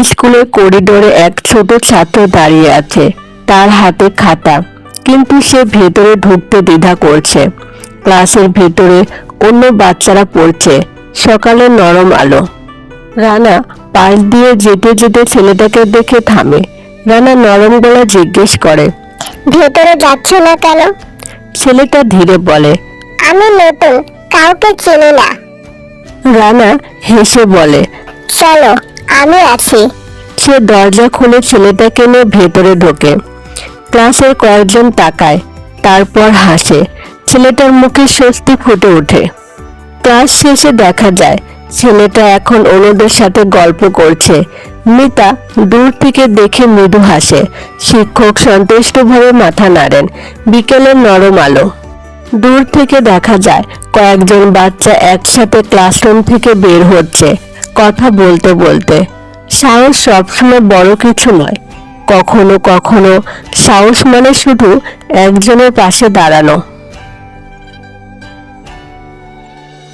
স্কুলের করিডোরে এক ছোট ছাত্র দাঁড়িয়ে আছে, তার হাতে খাতা, কিন্তু সে ভেতরে ঢুকতে দ্বিধা করছে। ক্লাসের ভেতরে অন্য বাচ্চারা পড়ছে। সকালের নরম আলো। রানা পাশ দিয়ে যেতে যেতে ছেলেটাকে দেখে থামে। রানা নরম গলা জিজ্ঞেস করে, ভেতরে যাচ্ছ না কেন? ছেলেটা ধীরে বলে, আমি নতুন, কাউকে চিনি না। রানা হেসে বলে, চলো, আমি আছি। সে দরজা খুলে ছেলেটাকে নিয়ে ভেতরে ঢোকে। ক্লাসের কয়েকজন তাকায়, তারপর হাসে। ছেলেটার মুখে স্বস্তি ফুটে ওঠে। ক্লাস শেষে দেখা যায় ছেলেটা এখন অন্যদের সাথে গল্প করছে। মিতা দূর থেকে দেখে মৃদু হাসে। শিক্ষক সন্তুষ্টভাবে মাথা নাড়েন। বিকেলের নরম আলো। দূর থেকে দেখা যায় কয়েকজন বাচ্চা একসাথে ক্লাসরুম থেকে বের হচ্ছে, কথা বলতে বলতে। সাহস সবসময় বড় কিছু নয়, কখনো কখনো সাহস মানে শুধু একজনের পাশে দাঁড়ানো।